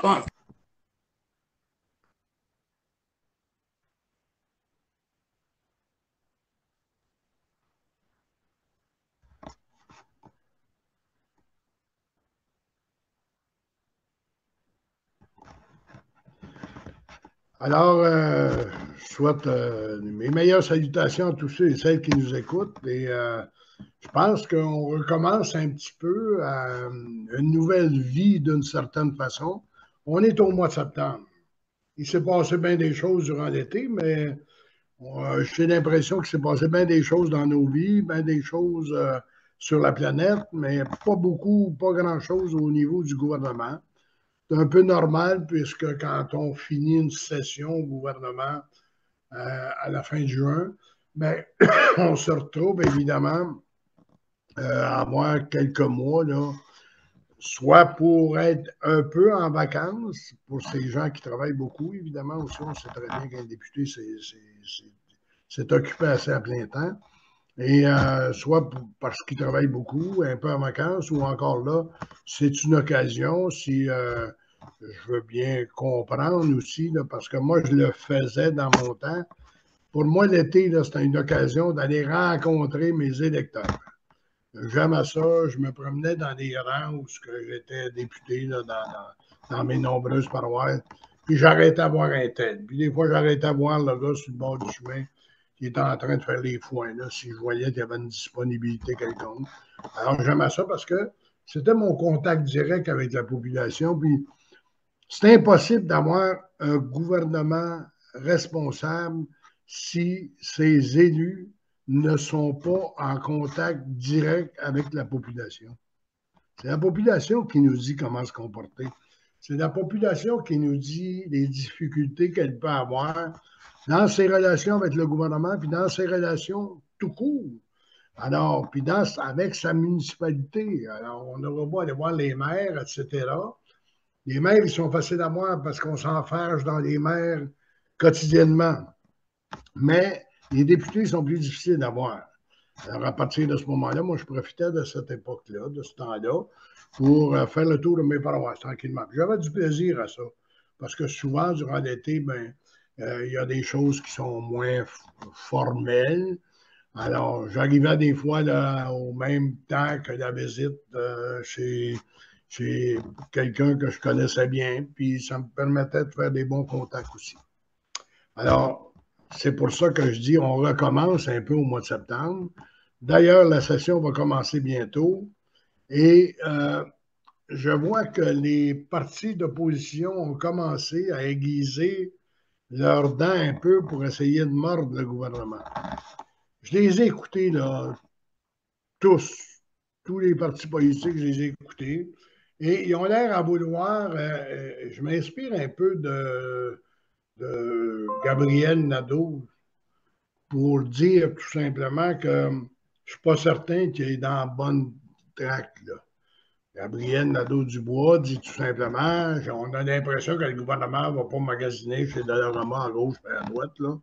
Bon. Alors, je souhaite mes meilleures salutations à tous ceux et celles qui nous écoutent. Et je pense qu'on recommence un petit peu à une nouvelle vie d'une certaine façon. On est au mois de septembre. Il s'est passé bien des choses durant l'été, mais j'ai l'impression qu'il s'est passé bien des choses dans nos vies, bien des choses sur la planète, mais pas beaucoup, pas grand-chose au niveau du gouvernement. C'est un peu normal puisque quand on finit une session au gouvernement à la fin de juin, ben, on se retrouve évidemment à avoir quelques mois, là, soit pour être un peu en vacances, pour ces gens qui travaillent beaucoup, évidemment, aussi, on sait très bien qu'un député, c'est occupé assez à plein temps, et soit parce qu'il travaille beaucoup, un peu en vacances, ou encore là, c'est une occasion, si je veux bien comprendre aussi, là, parce que moi, je le faisais dans mon temps. Pour moi, l'été, c'était une occasion d'aller rencontrer mes électeurs. J'aime à ça, je me promenais dans des rangs où j'étais député là, dans mes nombreuses paroisses, puis j'arrêtais à voir un tel. Puis des fois, j'arrêtais à voir le gars sur le bord du chemin qui était en train de faire les foins, là, si je voyais qu'il y avait une disponibilité quelconque. Alors, j'aimais ça parce que c'était mon contact direct avec la population, puis c'est impossible d'avoir un gouvernement responsable si ses élus ne sont pas en contact direct avec la population. C'est la population qui nous dit comment se comporter. C'est la population qui nous dit les difficultés qu'elle peut avoir dans ses relations avec le gouvernement, puis dans ses relations tout court. Alors, puis avec sa municipalité. Alors, on n'aura pas aller voir les maires, etc. Les maires, ils sont faciles à voir parce qu'on s'enferge dans les maires quotidiennement. Mais les députés sont plus difficiles à voir. Alors, à partir de ce moment-là, moi, je profitais de cette époque-là, de ce temps-là, pour faire le tour de mes paroisses tranquillement. J'avais du plaisir à ça. Parce que souvent, durant l'été, ben, il y a des choses qui sont moins formelles. Alors, j'arrivais des fois là, au même temps que la visite chez quelqu'un que je connaissais bien, puis ça me permettait de faire des bons contacts aussi. Alors, c'est pour ça que je dis on recommence un peu au mois de septembre. D'ailleurs, la session va commencer bientôt et je vois que les partis d'opposition ont commencé à aiguiser leurs dents un peu pour essayer de mordre le gouvernement. Je les ai écoutés, là, tous, tous les partis politiques, je les ai écoutés. Et ils ont l'air à vouloir, je m'inspire un peu de Gabriel Nadeau pour dire tout simplement que je ne suis pas certain qu'il est dans la bonne traque. Là. Gabriel Nadeau-Dubois dit tout simplement, on a l'impression que le gouvernement ne va pas magasiner chez Dollarama à gauche et à droite. Là.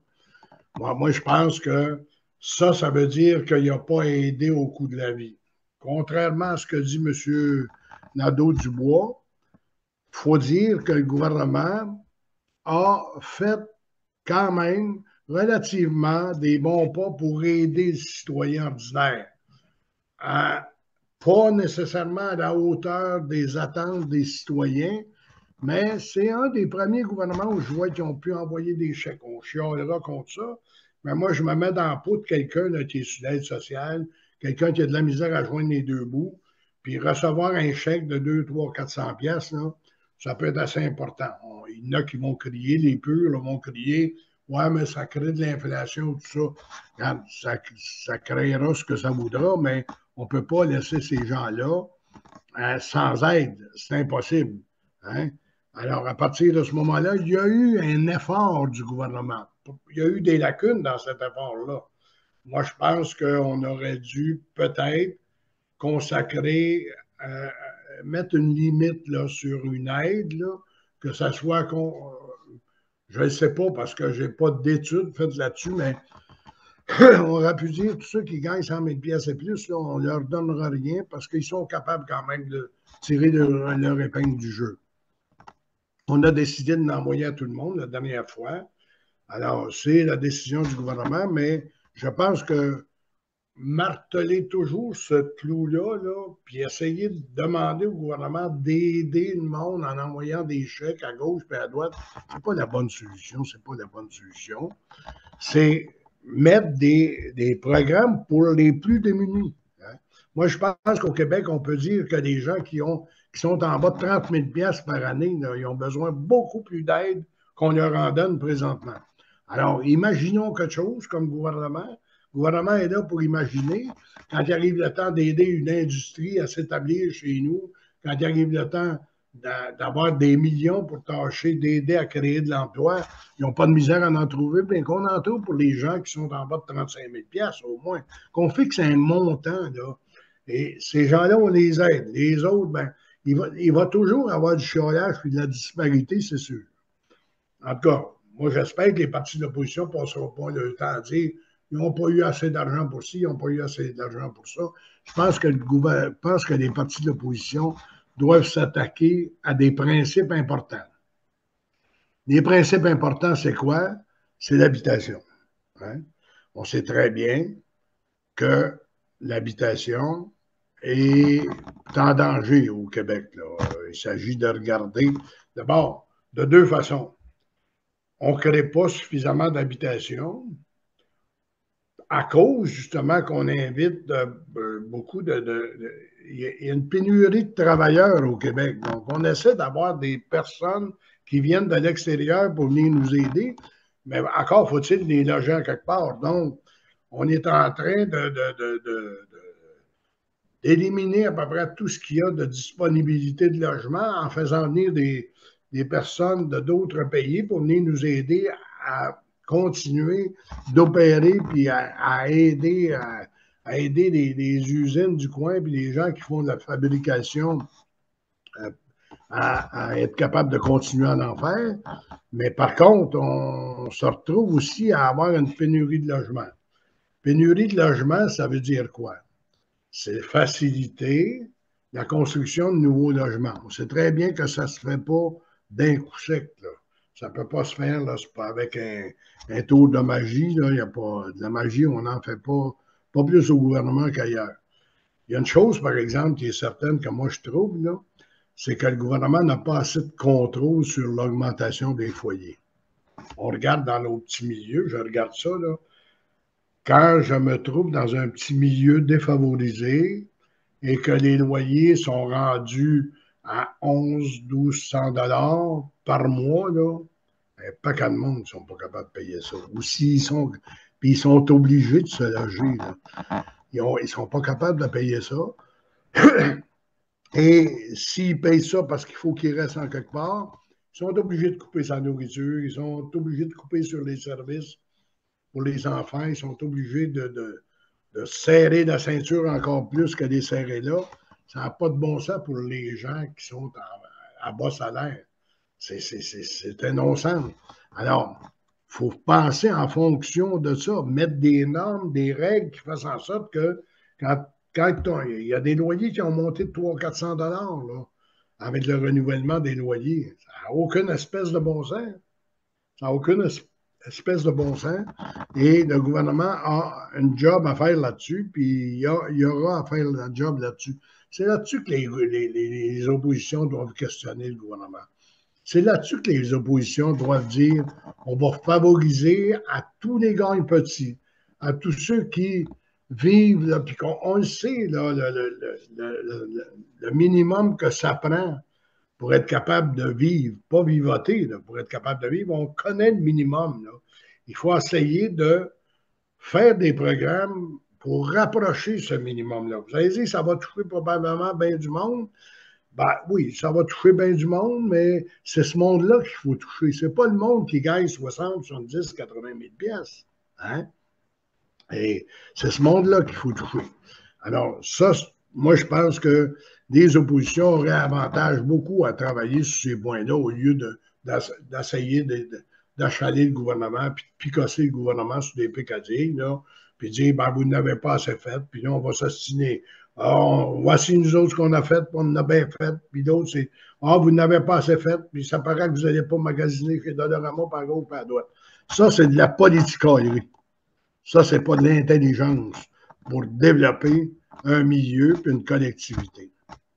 Moi, je pense que ça veut dire qu'il n'a pas aidé au coût de la vie. Contrairement à ce que dit M. Nadeau-Dubois, il faut dire que le gouvernement a fait quand même relativement des bons pas pour aider le citoyen ordinaire. Pas nécessairement à la hauteur des attentes des citoyens, mais c'est un des premiers gouvernements où je vois qu'ils ont pu envoyer des chèques. On chialera contre ça, mais moi, je me mets dans la peau de quelqu'un qui est sur l'aide sociale, quelqu'un qui a de la misère à joindre les deux bouts, puis recevoir un chèque de 2, 3, 400 pièces, ça peut être assez important. Il y en a qui vont crier, les purs là, vont crier, ouais, mais ça crée de l'inflation, tout ça. Regarde, ça créera ce que ça voudra, mais on ne peut pas laisser ces gens-là sans aide. C'est impossible. Hein? Alors, à partir de ce moment-là, il y a eu un effort du gouvernement. Il y a eu des lacunes dans cet effort-là. Moi, je pense qu'on aurait dû peut-être consacrer, mettre une limite là, sur une aide, là, que ça soit je ne sais pas parce que je n'ai pas d'études faites là-dessus, mais on aurait pu dire tous ceux qui gagnent 100 000 pièces et plus, là, on ne leur donnera rien parce qu'ils sont capables quand même de tirer leur épingle du jeu. On a décidé de l'envoyer à tout le monde la dernière fois. Alors, c'est la décision du gouvernement, mais je pense que marteler toujours ce clou-là, là, puis essayer de demander au gouvernement d'aider le monde en envoyant des chèques à gauche et à droite, c'est pas la bonne solution, c'est pas la bonne solution. C'est mettre des programmes pour les plus démunis. Hein. Moi, je pense qu'au Québec, on peut dire que les gens qui sont en bas de 30 000 par année, là, ils ont besoin beaucoup plus d'aide qu'on leur en donne présentement. Alors, imaginons quelque chose comme gouvernement. Le gouvernement est là pour imaginer. Quand il arrive le temps d'aider une industrie à s'établir chez nous, quand il arrive le temps d'avoir des millions pour tâcher d'aider à créer de l'emploi, ils n'ont pas de misère à en trouver, bien qu'on en trouve pour les gens qui sont en bas de 35 000 au moins. Qu'on fixe un montant, là. Et ces gens-là, on les aide. Les autres, ben, il va toujours avoir du chiolage et de la disparité, c'est sûr. En tout cas, moi, j'espère que les partis de l'opposition ne passeront pas le temps à dire ils n'ont pas eu assez d'argent pour ci, ils n'ont pas eu assez d'argent pour ça. Je pense que les partis de l'opposition doivent s'attaquer à des principes importants. Les principes importants, c'est quoi? C'est l'habitation. Hein? On sait très bien que l'habitation est en danger au Québec. Là. Il s'agit de regarder, d'abord, de deux façons. On ne crée pas suffisamment d'habitation à cause, justement, qu'on invite beaucoup il y a une pénurie de travailleurs au Québec. Donc, on essaie d'avoir des personnes qui viennent de l'extérieur pour venir nous aider, mais encore faut-il les loger à quelque part. Donc, on est en train d'éliminer à peu près tout ce qu'il y a de disponibilité de logement en faisant venir des personnes de d'autres pays pour venir nous aider à continuer d'opérer puis à aider les usines du coin puis les gens qui font de la fabrication à être capables de continuer à en faire. Mais par contre, on se retrouve aussi à avoir une pénurie de logement. Pénurie de logement, ça veut dire quoi? C'est faciliter la construction de nouveaux logements. On sait très bien que ça ne se fait pas d'un coup sec. Là. Ça ne peut pas se faire là, pas avec un tour de magie. Là. Il y a pas de la magie, on n'en fait pas plus au gouvernement qu'ailleurs. Il y a une chose, par exemple, qui est certaine que moi je trouve, là, c'est que le gouvernement n'a pas assez de contrôle sur l'augmentation des foyers. On regarde dans nos petits milieux, je regarde ça, là. Quand je me trouve dans un petit milieu défavorisé, et que les loyers sont rendus à 11 1 200 $ par mois, là, pas qu'à de monde ne sont pas capables de payer ça. Ou s'ils sont, puis ils sont obligés de se loger. Là. Ils ne sont pas capables de payer ça. Et s'ils payent ça parce qu'il faut qu'ils restent en quelque part, ils sont obligés de couper sa nourriture, ils sont obligés de couper sur les services pour les enfants, ils sont obligés de serrer la ceinture encore plus que de serrer là. Ça n'a pas de bon sens pour les gens qui sont à bas salaire. C'est un non-sens. Alors, il faut penser en fonction de ça, mettre des normes, des règles qui fassent en sorte que quand il y a des loyers qui ont monté de 300 400 $ là, avec le renouvellement des loyers, ça n'a aucune espèce de bon sens. Ça n'a aucune espèce de bon sens. Et le gouvernement a un job à faire là-dessus, puis il y aura à faire le job là-dessus. C'est là-dessus que les oppositions doivent questionner le gouvernement. C'est là-dessus que les oppositions doivent dire on va favoriser à tous les gars petits, à tous ceux qui vivent, là, puis on le sait, là, le minimum que ça prend pour être capable de vivre, pas vivoter, là, pour être capable de vivre, on connaît le minimum. Là. Il faut essayer de faire des programmes pour rapprocher ce minimum-là. Vous allez dire, ça va toucher probablement bien du monde. Ben oui, ça va toucher bien du monde, mais c'est ce monde-là qu'il faut toucher. C'est pas le monde qui gagne 60, 70, 80 000 pièces. Hein? Et c'est ce monde-là qu'il faut toucher. Alors, ça, moi, je pense que les oppositions auraient avantage beaucoup à travailler sur ces points-là au lieu d'essayer d'achaler le gouvernement puis de picosser le gouvernement sur des picadilles, là, puis dire, ben, vous n'avez pas assez fait, puis là, on va s'ostiner. Voici nous autres ce qu'on a fait, puis on en a bien fait, puis d'autres, c'est, vous n'avez pas assez fait, puis ça paraît que vous n'allez pas magasiner chez Dollarama, par gauche, par droite. Ça, c'est de la politicaillerie. Ça, c'est pas de l'intelligence pour développer un milieu puis une collectivité.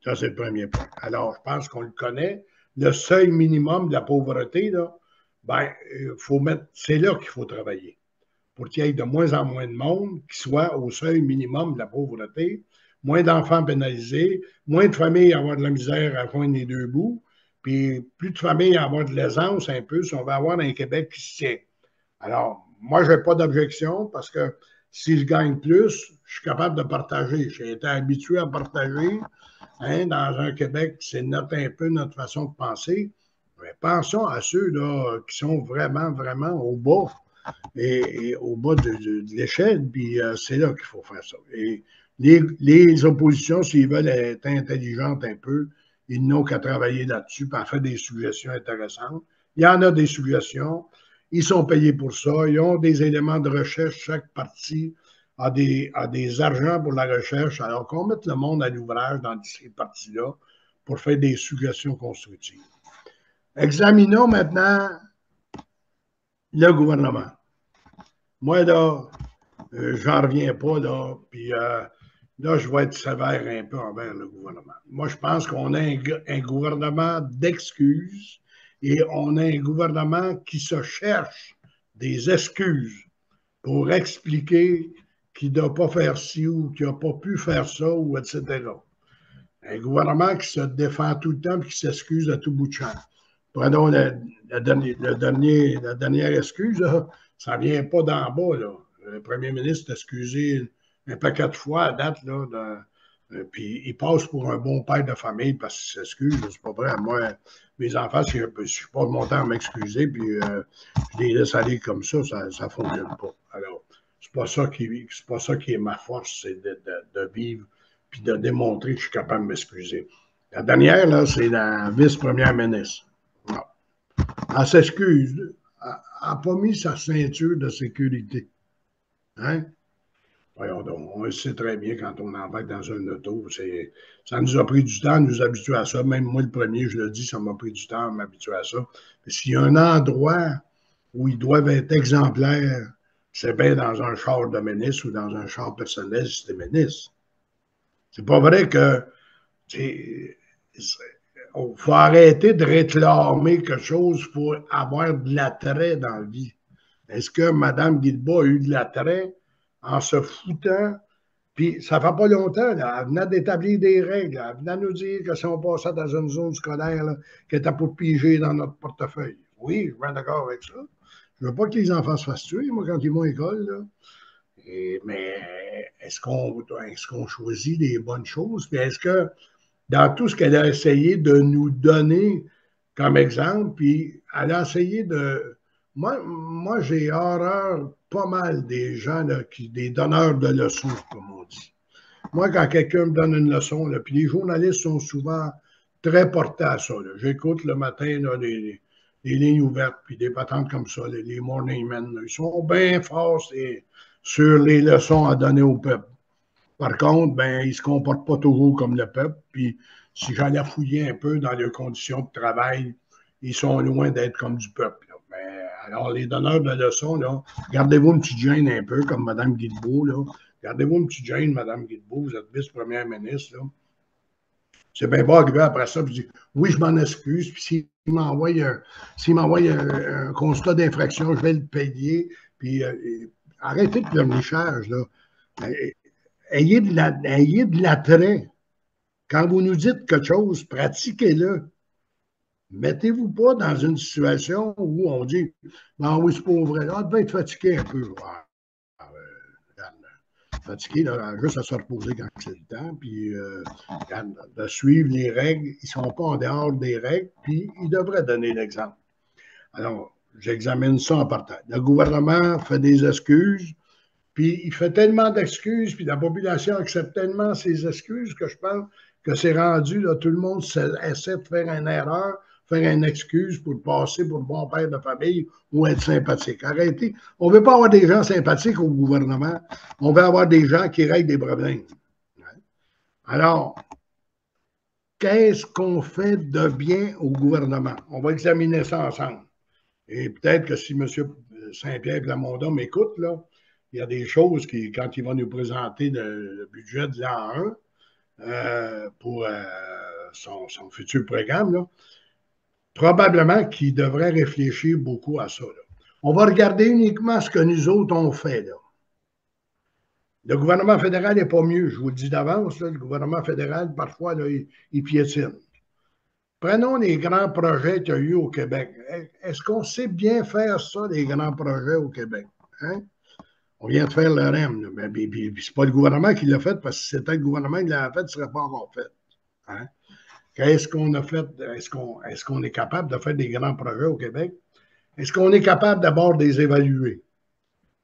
Ça, c'est le premier point. Alors, je pense qu'on le connaît. Le seuil minimum de la pauvreté, là, ben, faut mettre, c'est là qu'il faut travailler. Pour qu'il y ait de moins en moins de monde qui soit au seuil minimum de la pauvreté, moins d'enfants pénalisés, moins de familles à avoir de la misère à joindre les deux bouts, puis plus de familles à avoir de l'aisance un peu si on va avoir un Québec qui se tient. Alors, moi, je n'ai pas d'objection parce que si je gagne plus, je suis capable de partager. J'ai été habitué à partager. Hein, dans un Québec, c'est un peu notre façon de penser. Mais pensons à ceux là, qui sont vraiment, vraiment au bas et au bas de l'échelle, puis c'est là qu'il faut faire ça. Et les oppositions, s'ils veulent être intelligentes un peu, ils n'ont qu'à travailler là-dessus, puis à faire des suggestions intéressantes. Il y en a des suggestions. Ils sont payés pour ça. Ils ont des éléments de recherche. Chaque parti a des argents pour la recherche. Alors qu'on mette le monde à l'ouvrage dans ces partis-là pour faire des suggestions constructives. Examinons maintenant le gouvernement. Moi, là, j'en reviens pas, là, puis là, je vais être sévère un peu envers le gouvernement. Moi, je pense qu'on a un gouvernement d'excuses et on a un gouvernement qui se cherche des excuses pour expliquer qu'il ne doit pas faire ci ou qu'il n'a pas pu faire ça, ou etc. Un gouvernement qui se défend tout le temps et qui s'excuse à tout bout de champ. Prenons la dernière excuse, là, ça ne vient pas d'en bas. Là. Le premier ministre s'est excusé un paquet de fois à date, là, puis il passe pour un bon père de famille parce qu'il s'excuse. C'est pas vrai. Moi, mes enfants, si je ne suis pas monté à m'excuser, puis je les laisse aller comme ça ne fonctionne pas. Alors, c'est pas ça qui est ma force, c'est de vivre puis de démontrer que je suis capable de m'excuser. La dernière, là, c'est la vice-première ministre. Non. Elle s'excuse. Elle n'a pas mis sa ceinture de sécurité. Hein? Voyons donc, on le sait très bien quand on embarque dans un auto. Ça nous a pris du temps de nous habituer à ça. Même moi, le premier, je le dis, ça m'a pris du temps à m'habituer à ça. Mais s'il y a un endroit où ils doivent être exemplaires, c'est bien dans un char de ministre ou dans un char personnel si c'est ministre. C'est pas vrai que il faut arrêter de réclamer quelque chose pour avoir de l'attrait dans la vie. Est-ce que Mme Guilbeault a eu de l'attrait en se foutant? Puis ça fait pas longtemps, là, elle venait d'établir des règles. Elle venait nous dire que si on passait dans une zone scolaire, qu'elle était pour piger dans notre portefeuille. Oui, je suis bien d'accord avec ça. Je veux pas que les enfants se fassent tuer, moi, quand ils vont à l'école. Là. Mais est-ce qu'on choisit les bonnes choses? Puis est-ce que dans tout ce qu'elle a essayé de nous donner comme exemple, puis elle a essayé de... Moi j'ai horreur pas mal des gens, là, des donneurs de leçons, comme on dit. Moi, quand quelqu'un me donne une leçon, là, puis les journalistes sont souvent très portés à ça. J'écoute le matin là, les lignes ouvertes, puis des patentes comme ça, les morning men. Là, ils sont bien forts sur les leçons à donner au peuple. Par contre, ben, ils ne se comportent pas toujours comme le peuple. Puis, si j'allais fouiller un peu dans leurs conditions de travail, ils sont loin d'être comme du peuple. Là. Mais, alors, les donneurs de leçons, là, gardez-vous une petite gêne un peu, comme Mme Guilbeault. Là. Gardez-vous une petite gêne, Mme Guilbeault, vous êtes vice-première ministre. Là. C'est bien beau arriver après ça, puis dire oui, je m'en excuse, puis s'il m'envoie un constat d'infraction, je vais le payer. Puis arrêtez de pleurnichage, là. Ayez de l'attrait. Quand vous nous dites quelque chose, pratiquez-le. Mettez-vous pas dans une situation où on dit ben oui, c'est pas vrai. Là, on devait être fatigué un peu. Fatigué, là, juste à se reposer quand c'est le temps, puis de suivre les règles. Ils ne sont pas en dehors des règles, puis ils devraient donner l'exemple. Alors, j'examine ça en partant. Le gouvernement fait des excuses, puis il fait tellement d'excuses, puis la population accepte tellement ses excuses que je pense que c'est rendu, là, tout le monde essaie de faire une erreur, faire une excuse pour passer pour bon père de famille ou être sympathique. Arrêtez. On ne veut pas avoir des gens sympathiques au gouvernement. On veut avoir des gens qui règlent des problèmes. Alors, qu'est-ce qu'on fait de bien au gouvernement? On va examiner ça ensemble. Et peut-être que si M. Saint-Pierre Plamondon m'écoute, là, il y a des choses qui, quand il va nous présenter le budget de l'an 1 pour son futur programme, là, probablement qu'il devrait réfléchir beaucoup à ça. Là. On va regarder uniquement ce que nous autres on fait. Là. Le gouvernement fédéral n'est pas mieux, je vous le dis d'avance. Le gouvernement fédéral, parfois, là, il piétine. Prenons les grands projets qu'il y a eu au Québec. Est-ce qu'on sait bien faire ça, les grands projets au Québec? Hein? On vient de faire le REM. Mais c'est pas le gouvernement qui l'a fait, parce que si c'était le gouvernement qui l'a fait, ce ne serait pas encore fait. Hein? Qu'est-ce qu'on a fait? Est-ce qu'on est capable de faire des grands projets au Québec? Est-ce qu'on est capable d'abord de les évaluer?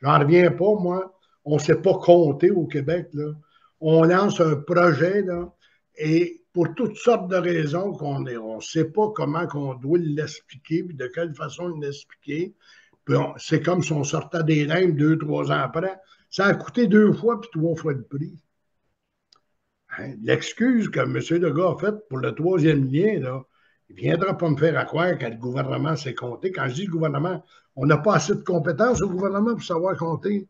J'en reviens pas, moi. On ne sait pas compter au Québec. Là. On lance un projet là, et pour toutes sortes de raisons qu'on ne sait pas comment on doit l'expliquer, puis de quelle façon l'expliquer. C'est comme si on sortait des limbes 2-3 ans après. Ça a coûté 2 fois puis 3 fois le prix. Hein? L'excuse que M. Legault a faite pour le 3e lien, là, il ne viendra pas me faire croire que le gouvernement sait compter. Quand je dis le gouvernement, on n'a pas assez de compétences au gouvernement pour savoir compter.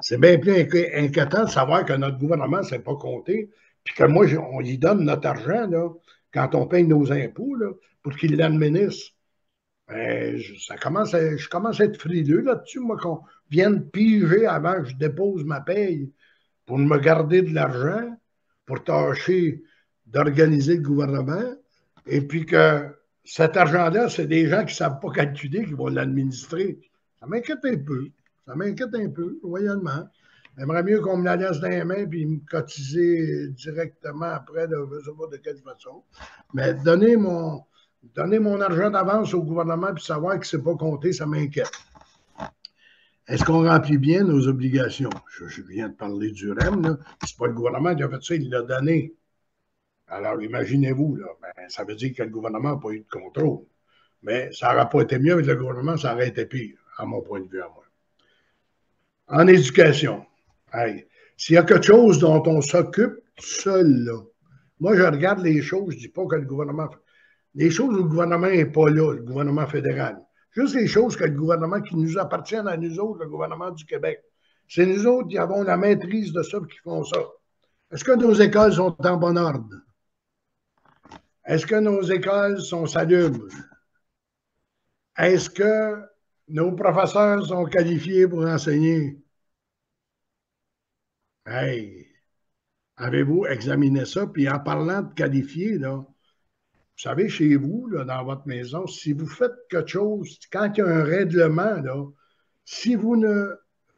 C'est bien plus inquiétant de savoir que notre gouvernement ne sait pas compter, puis que moi, on lui donne notre argent là, quand on paye nos impôts là, pour qu'il l'administre. Je commence à être frileux là-dessus, moi, qu'on vienne piger avant que je dépose ma paye pour me garder de l'argent, pour tâcher d'organiser le gouvernement, et puis que cet argent-là, c'est des gens qui ne savent pas calculer qui vont l'administrer. Ça m'inquiète un peu. Ça m'inquiète un peu, royalement. J'aimerais mieux qu'on me la laisse dans les mains et me cotiser directement après, là, je ne sais pas de quelle façon. Mais donner mon argent d'avance au gouvernement et savoir que ce n'est pas compté, ça m'inquiète. Est-ce qu'on remplit bien nos obligations? Je viens de parler du REM, là. C'est pas le gouvernement qui a fait ça, il l'a donné. Alors, imaginez-vous, là, ben, ça veut dire que le gouvernement n'a pas eu de contrôle. Mais ça n'aurait pas été mieux avec le gouvernement, ça aurait été pire, à mon point de vue à moi. En éducation, hey, s'il y a quelque chose dont on s'occupe seul, là, moi, je regarde les choses, je ne dis pas que le gouvernement... Les choses où le gouvernement n'est pas là, le gouvernement fédéral. Juste les choses que le gouvernement qui nous appartiennent à nous autres, le gouvernement du Québec. C'est nous autres qui avons la maîtrise de ça et qui font ça. Est-ce que nos écoles sont en bon ordre? Est-ce que nos écoles sont salubres? Est-ce que nos professeurs sont qualifiés pour enseigner? Hey, avez-vous examiné ça? Puis en parlant de qualifiés, là, vous savez, chez vous, là, dans votre maison, si vous faites quelque chose, quand il y a un règlement, là, si vous ne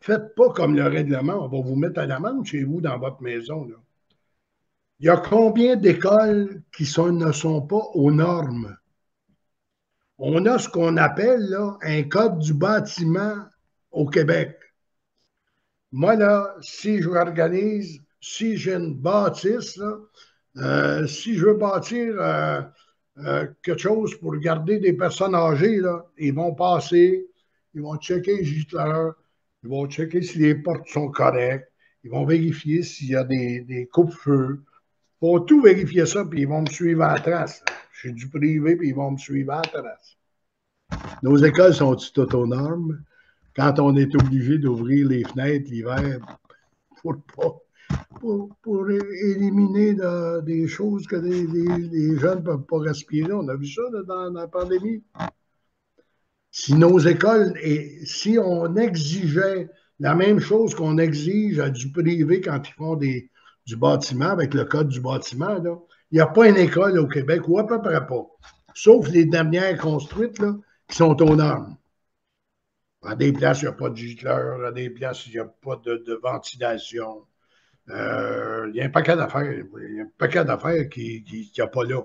faites pas comme le règlement, on va vous mettre à l'amende chez vous dans votre maison. Là. Il y a combien d'écoles qui ne sont pas aux normes? On a ce qu'on appelle là, un code du bâtiment au Québec. Moi, là, si je organise, si j'ai une bâtisse, là, si je veux bâtir quelque chose pour garder des personnes âgées, là, ils vont passer, ils vont checker les gicleurs, ils vont checker si les portes sont correctes, ils vont vérifier s'il y a des coupe-feux. Ils vont tout vérifier ça, puis ils vont me suivre à la trace. Là. Je suis du privé, puis ils vont me suivre à la trace. Nos écoles sont-ils toutes aux normes? Quand on est obligé d'ouvrir les fenêtres l'hiver pour éliminer des choses que les jeunes ne peuvent pas respirer. On a vu ça là, dans la pandémie. Si nos écoles, et si on exigeait la même chose qu'on exige à du privé quand ils font du bâtiment, avec le code du bâtiment, là, il n'y a pas une école au Québec, ou à peu près pas, sauf les dernières construites là, qui sont aux normes. À des places, il n'y a pas de gicleur, à des places, il n'y a pas de ventilation. Il y a un paquet d'affaires. Il y a un paquet d'affaires qui n'y a pas là.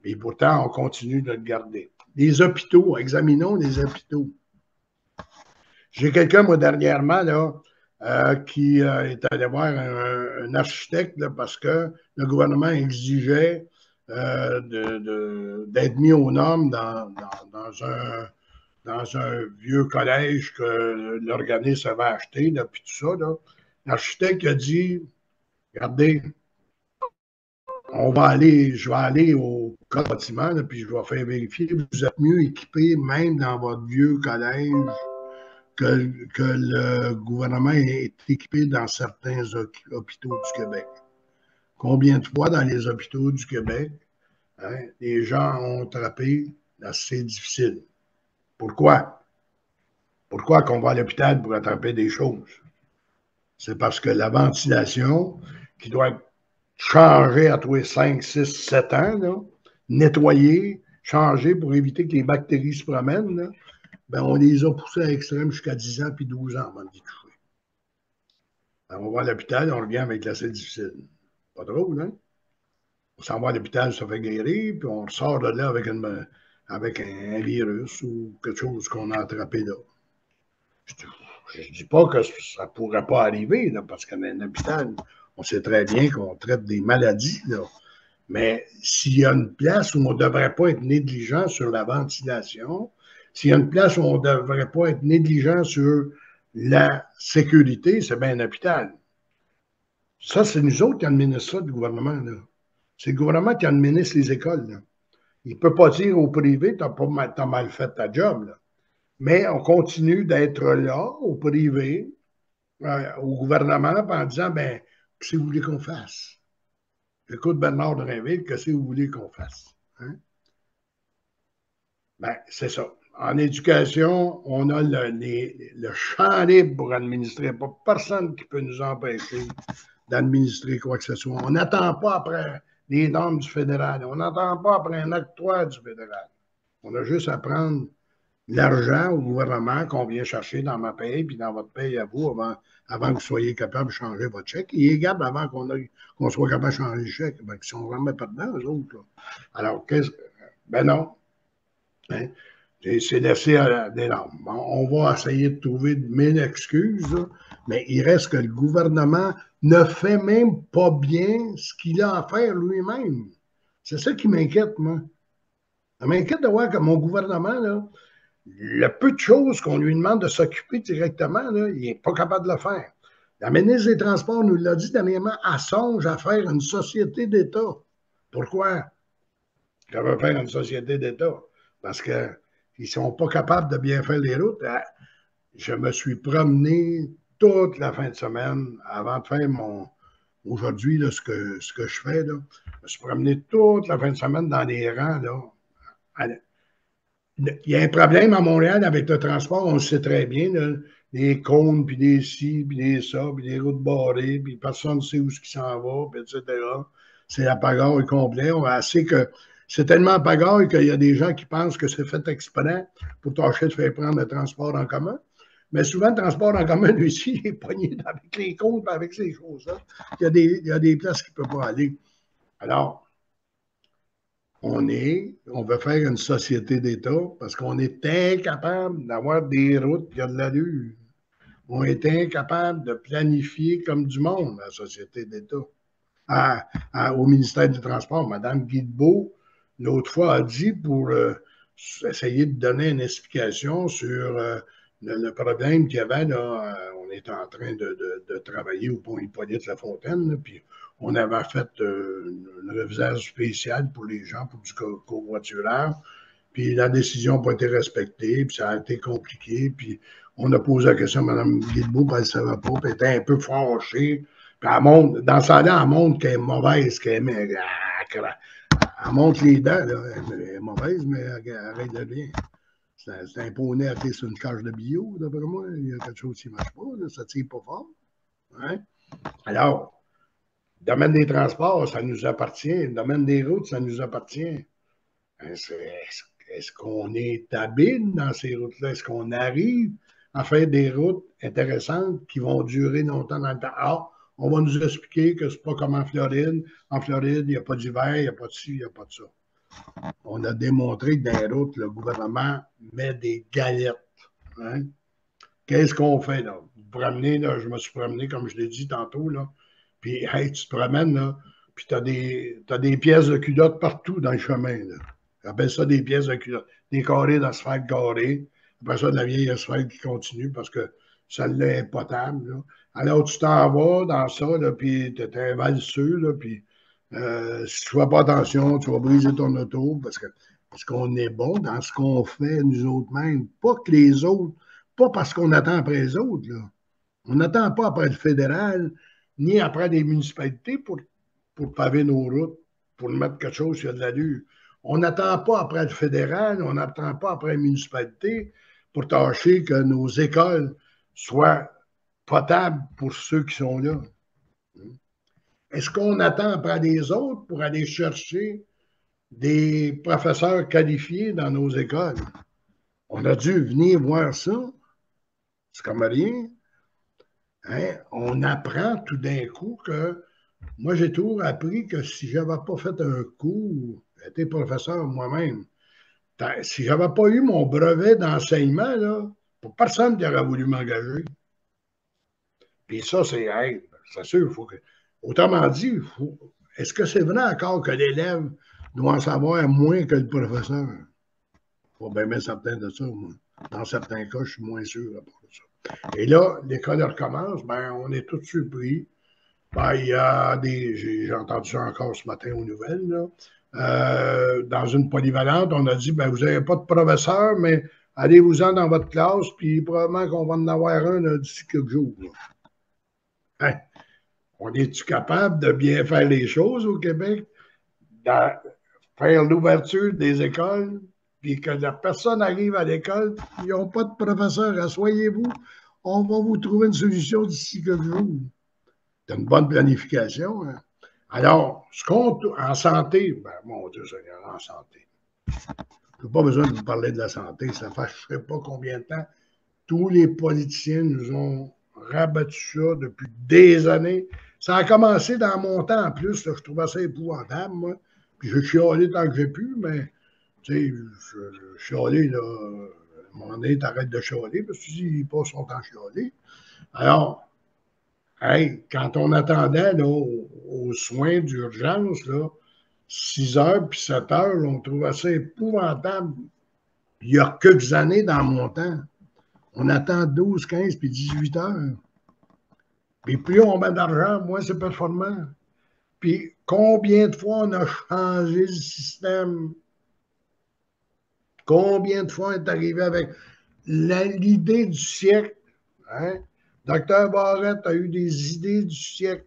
Et pourtant, on continue de le garder. Les hôpitaux, examinons les hôpitaux. J'ai quelqu'un, moi, dernièrement, là, qui est allé voir un architecte là, parce que le gouvernement exigeait d'être mis aux normes dans un vieux collège que l'organisme avait acheté, là, puis tout ça. L'architecte a dit, regardez, je vais aller au bâtiment, là, puis je vais faire vérifier. Vous êtes mieux équipés, même dans votre vieux collège, que le gouvernement est équipé dans certains hôpitaux du Québec. Combien de fois dans les hôpitaux du Québec, hein, les gens ont attrapé assez difficile? Pourquoi? Pourquoi qu'on va à l'hôpital pour attraper des choses? C'est parce que la ventilation, qui doit être changée à tous les 5, 6, 7 ans, là, nettoyée, changée pour éviter que les bactéries se promènent, là, ben on les a poussés à l'extrême jusqu'à 10 ans puis 12 ans avant de les toucher. On va à l'hôpital, on revient avec l'assez difficile. Pas drôle, hein? On s'en va à l'hôpital, ça fait guérir, puis on ressort de là avec un virus ou quelque chose qu'on a attrapé là. Je ne dis pas que ça ne pourrait pas arriver, là, parce qu'à un hôpital, on sait très bien qu'on traite des maladies, là. Mais s'il y a une place où on ne devrait pas être négligent sur la ventilation, s'il y a une place où on ne devrait pas être négligent sur la sécurité, c'est bien un hôpital. Ça, c'est nous autres qui administrons ça, le gouvernement, là. C'est le gouvernement qui administre les écoles, là. Il ne peut pas dire au privé, tu as mal fait ta job, là. Mais on continue d'être là, au privé, au gouvernement, en disant, ben, qu'est-ce que vous voulez qu'on fasse? J'écoute Bernard Drinville, qu'est-ce que vous voulez qu'on fasse? Hein? Ben, c'est ça. En éducation, on a le champ libre pour administrer. Pas personne qui peut nous empêcher d'administrer quoi que ce soit. On n'attend pas après les normes du fédéral. On n'attend pas après un octroi du fédéral. On a juste à prendre l'argent au gouvernement qu'on vient chercher dans ma paye puis dans votre paye à vous avant que vous soyez capable de changer votre chèque. Il est garde avant qu'on soit capable de changer le chèque. Ben, ils sont vraiment pas dedans, eux autres. Là. Alors, ben non. Hein? C'est laissé à des normes. Bon, on va essayer de trouver 1000 excuses, là, mais il reste que le gouvernement ne fait même pas bien ce qu'il a à faire lui-même. C'est ça qui m'inquiète, moi. Ça m'inquiète de voir que mon gouvernement, là, le peu de choses qu'on lui demande de s'occuper directement, là, il n'est pas capable de le faire. La ministre des Transports nous l'a dit dernièrement, elle songe à faire une société d'État. Pourquoi? Elle veut faire une société d'État. Parce qu'ils ne sont pas capables de bien faire les routes. Je me suis promené toute la fin de semaine avant de faire aujourd'hui, là, ce que je fais. Là. Je me suis promené toute la fin de semaine dans les rangs. Là. Il y a un problème à Montréal avec le transport, on le sait très bien. Là. Les cônes, puis des ci, puis des ça, puis des routes barrées, puis personne ne sait où ce qui s'en va, puis etc. C'est la pagaille complète. On a assez que c'est tellement pagaille qu'il y a des gens qui pensent que c'est fait exprès pour tâcher de faire prendre le transport en commun. Mais souvent, le transport en commun, lui aussi, il est pogné avec les cônes et avec ces choses-là. Il y a des places qui ne peuvent pas aller. Alors, on veut faire une société d'État parce qu'on est incapable d'avoir des routes qui ont de l'allure. On est incapable de planifier comme du monde la société d'État. Au ministère du Transport, Mme Guilbeault, l'autre fois, a dit pour essayer de donner une explication sur le problème qu'il y avait. Là, on était en train de travailler au pont Hippolyte-Lafontaine, là, puis on avait fait un revisage spécial pour les gens, pour du covoiturage. Puis la décision n'a pas été respectée, puis ça a été compliqué. Puis on a posé la question à Mme Guilbeault, puis elle ne savait pas, puis elle était un peu fâchée. Puis elle montre, dans sa dent, elle montre qu'elle est mauvaise, qu'elle montre les dents, là. Elle est mauvaise, mais elle règle bien. C'est un poney à sur une cage de bio, d'après moi. Il y a quelque chose qui ne marche pas, là. Ça ne tire pas fort. Hein? Alors, le domaine des transports, ça nous appartient. Le domaine des routes, ça nous appartient. Est-ce qu'on est habile dans ces routes-là? Est-ce qu'on arrive à faire des routes intéressantes qui vont durer longtemps dans le temps? Ah, on va nous expliquer que c'est pas comme en Floride. En Floride, il n'y a pas d'hiver, il n'y a pas de ci, il n'y a pas de ça. On a démontré que dans les routes, le gouvernement met des galettes. Hein? Qu'est-ce qu'on fait là? Vous promenez, là, je me suis promené, comme je l'ai dit tantôt, là, puis hey, tu te promènes, là, puis t'as des pièces de culotte partout dans le chemin. Là. J'appelle ça des pièces de culotte. Des carrés d'asphalte carré. Après ça, de la vieille asphalte qui continue parce que celle-là est potable. Là. Alors, tu t'en vas dans ça, là, puis tu es un valseux, là, puis si tu ne fais pas attention, tu vas briser ton auto parce qu'on est bon dans ce qu'on fait nous autres mêmes. Pas que les autres, pas parce qu'on attend après les autres. Là. On n'attend pas après le fédéral, ni après les municipalités pour paver nos routes, pour mettre quelque chose qui a de l'allure. On n'attend pas après le fédéral, on n'attend pas après les municipalités pour tâcher que nos écoles soient potables pour ceux qui sont là. Est-ce qu'on attend après les autres pour aller chercher des professeurs qualifiés dans nos écoles? On a dû venir voir ça. C'est comme rien. Hein? On apprend tout d'un coup que moi, j'ai toujours appris que si je n'avais pas fait un cours, j'étais professeur moi-même, si je n'avais pas eu mon brevet d'enseignement, là, pour personne qui aurait voulu m'engager. Puis ça, c'est sûr, il faut que. Autrement dit, est-ce que c'est vrai encore que l'élève doit en savoir moins que le professeur? Pas bien certain de ça, moi. Dans certains cas, je suis moins sûr à propos de ça. Et là, l'école recommence, ben, on est tous surpris. Ben, il y a j'ai entendu ça encore ce matin aux nouvelles, là. Dans une polyvalente, on a dit, ben, vous n'avez pas de professeur, mais allez-vous-en dans votre classe, puis probablement qu'on va en avoir un d'ici quelques jours. Hein? On est-tu capable de bien faire les choses au Québec? De faire l'ouverture des écoles, puis que la personne arrive à l'école, ils n'ont pas de professeur, asseyez-vous, on va vous trouver une solution d'ici quelques jours. C'est une bonne planification. Hein? Alors, en santé, ben, mon Dieu Seigneur, en santé. Je n'ai pas besoin de vous parler de la santé, ça fait je ne sais pas combien de temps. Tous les politiciens nous ont rabattu ça depuis des années. Ça a commencé dans mon temps en plus, là, je trouvais ça épouvantable, moi. Puis je chialé tant que j'ai pu, mais tu sais, je chialé, là, à un moment donné, t'arrêtes de chialer, parce que tu dis, il passe son temps chialer. Alors, hey, quand on attendait là, aux soins d'urgence, là, 6 heures puis 7 heures, là, on trouvait ça épouvantable. Il y a quelques années dans mon temps, on attend 12, 15 puis 18 heures. Puis plus on met d'argent, moins c'est performant. Puis combien de fois on a changé le système? Combien de fois on est arrivé avec l'idée du siècle? Hein? Docteur Barrette a eu des idées du siècle.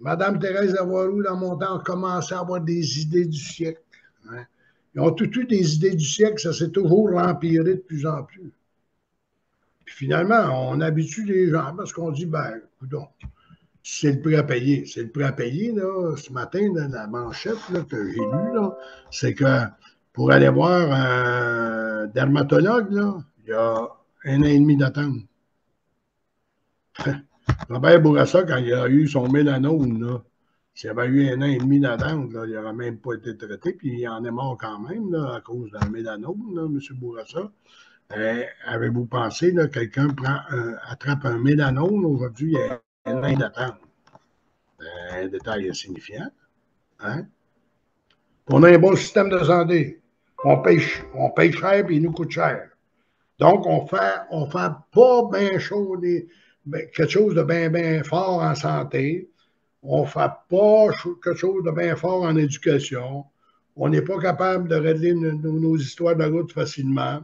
Madame Thérèse Lavoie-Roux, dans mon temps, a commencé à avoir des idées du siècle. Hein? Ils ont tout eu des idées du siècle, ça s'est toujours empiré de plus en plus. Puis finalement, on habitue les gens parce qu'on dit, ben, écoute, c'est le prix à payer. C'est le prix à payer, là. Ce matin, là, la manchette là, que j'ai lue, là, c'est que pour aller voir un dermatologue, là, il y a 1 an et demi d'attente. Robert Bourassa, quand il a eu son mélanome, là, s'il avait eu 1 an et demi d'attente, il n'aurait même pas été traité, puis il en est mort quand même là, à cause d'un mélanome, là, M. Bourassa. Avez-vous pensé, là, quelqu'un attrape un mélanome aujourd'hui, il y a 1 an d'attente? Un détail insignifiant. Hein? On a un bon système de santé. On paye cher et il nous coûte cher. Donc, on fait pas bien chaud, quelque chose de bien fort en santé. On ne fait pas quelque chose de bien fort en éducation. On n'est pas capable de régler nos histoires de route facilement.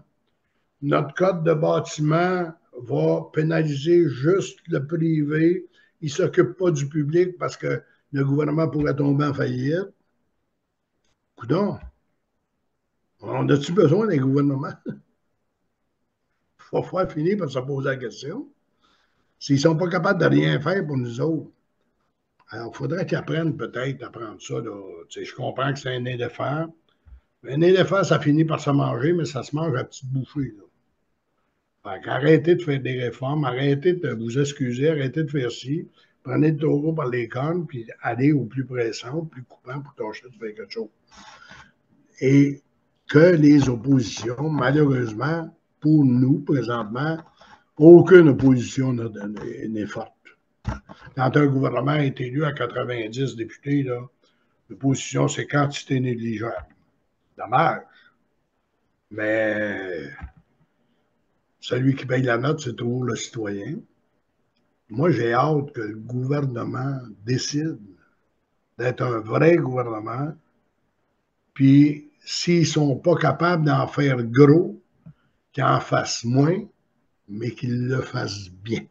Notre code de bâtiment va pénaliser juste le privé. Il ne s'occupe pas du public parce que le gouvernement pourrait tomber en faillite. Coudonc, on a-tu besoin d'un gouvernement? Il va falloir finir par se poser la question. S'ils ne sont pas capables de rien faire pour nous autres, alors il faudrait qu'ils apprennent peut-être à prendre ça. Là. Je comprends que c'est un éléphant. Un éléphant, ça finit par se manger, mais ça se mange à petites bouchées. Là. Arrêtez de faire des réformes, arrêtez de vous excuser, arrêtez de faire ci. Prenez le taureau par les cornes, puis allez au plus pressant, au plus coupant pour tâcher de faire quelque chose. Et que les oppositions, malheureusement, pour nous, présentement, aucune opposition n'est forte. Quand un gouvernement est élu à 90 députés, là, L'opposition, c'est quantité négligeable. Dommage. Mais celui qui paye la note, c'est toujours le citoyen. Moi, j'ai hâte que le gouvernement décide d'être un vrai gouvernement. Puis, s'ils ne sont pas capables d'en faire gros, qu'ils en fassent moins, mais qu'ils le fassent bien.